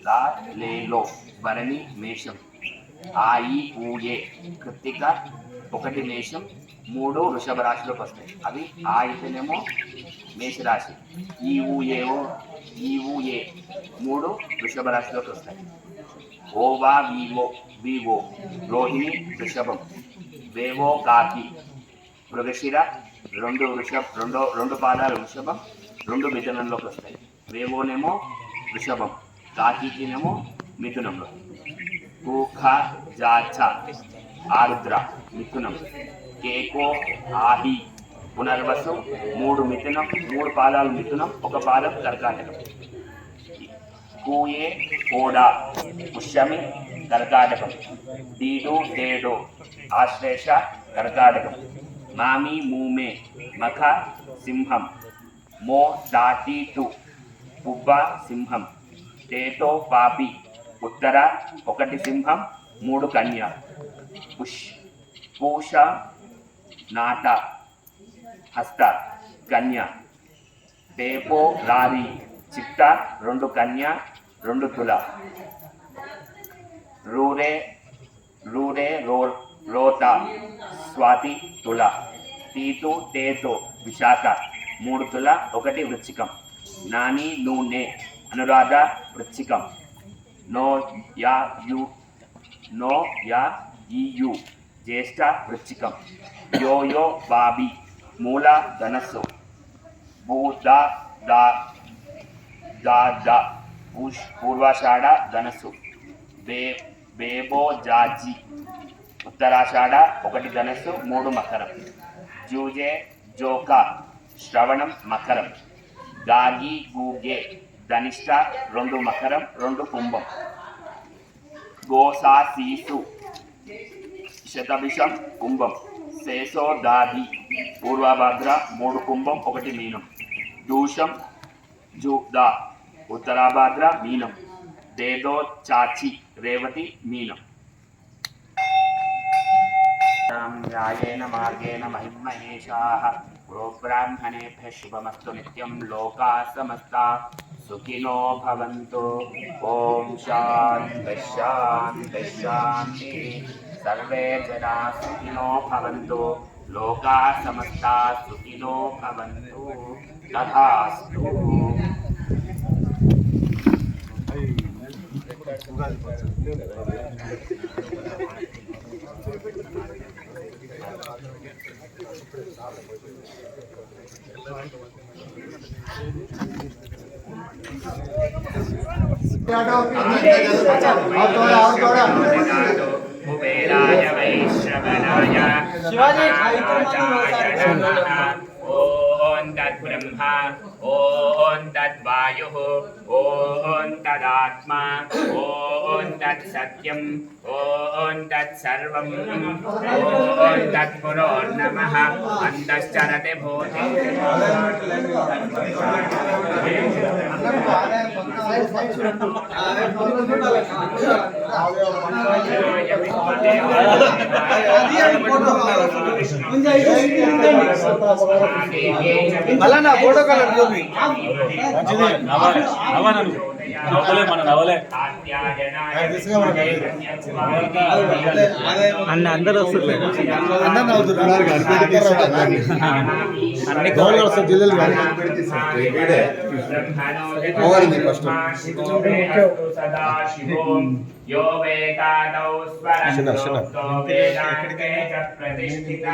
లా లేలో భరణి మేషం ఆయి ఊయే కృత్తిక ఒకటి మేషం మూడు వృషభ రాశిలోకి వస్తాయి. అవి ఆ అయితేనేమో మేషరాశి, ఈ ఊఏ మూడు వృషభ రాశిలోకి వస్తాయి. ఓవా వివో రోహిణి వృషభం, వేవో కాకి మృగశిర రెండు పాదాలు వృషభం రెండు మిథునంలోకి వస్తాయి. వేవోనేమో వృషభం, కాకినేమో మిథునంలో. కూఖ జాచ ఆరుద్ర మిథునం, కేకో ఆహి పునర్వసు మూడు మిథునం, మూడు పాదాలు మిథునం ఒక పాదం కర్కాటకం. కూయే కోడా పుష్యమి కర్కాటకం, డీడు డేడో ఆశ్లేష కర్కాటకం. మామి మూమే మఖ సింహం, మో దాటి టు పుబ్బ సింహం. తేటో పాపి ఉత్తర ఒకటి సింహం మూడు కన్య. పూష నాట హస్త కన్య. టేపో రారి చిత్త రెండు కన్య రెండు తుల. రూరే రోత స్వాతి తుల. తీతు తేతో విశాఖ మూడు తుల ఒకటి వృచ్చికం. నాని నూనె అనురాధ వృచ్చికం. నో యా ఈయు జ్యేష్ఠ వృచ్చికం. యో బాబి మూల ధనస్సు. భూదా దా పూర్వాషాఢ ధనస్సు. బేబో జాజి ఉత్తరాషాఢ ఒకటి ధనస్సు మూడు మకరం. జూజే జోకా శ్రవణం మకరం. గాగి గూగే ధనిష్ట రెండు మకరం రెండు కుంభం. గోసా సీసు శతభిషం కుంభం. శేషో దాది పూర్వభద్ర మూడు కుంభం ఒకటి మీనం. దూషం జూదా ఉత్తరాభాద్ర మీనం. దేదో చాచి రేవతి మీనం. న్యాయేన మార్గేణ మహిమహేషాః గోబ్రాహ్మణేభ్యः శుభమస్తు నిత్యం. లోకాः సమస్తాः సుఖినో భవంతు. ఓం శాంతి శాంతి శాంతి. సర్వే జనాః సుఖినో భవంతు. లోకాः సమస్తాः సుఖినో భవంతు. తథాస్తు. కుబేరాయ వైశ్రవణాయ ఓం తద్బ్రహ్మ ఓం తద్వాయుః ఓం తదాత్మా ఓం తత్సత్యం ఓం తత్సర్వం ఓం తత్పురోర్నమః. అంతశ్చరతి భూతే అలా ఫోటో కలర్ నవ్వలే మన నవ్వలే అన్న అందరూ వస్తున్నారు అన్ని గౌరవ వస్తారు జిల్లాలు ప్రతిష్ఠిత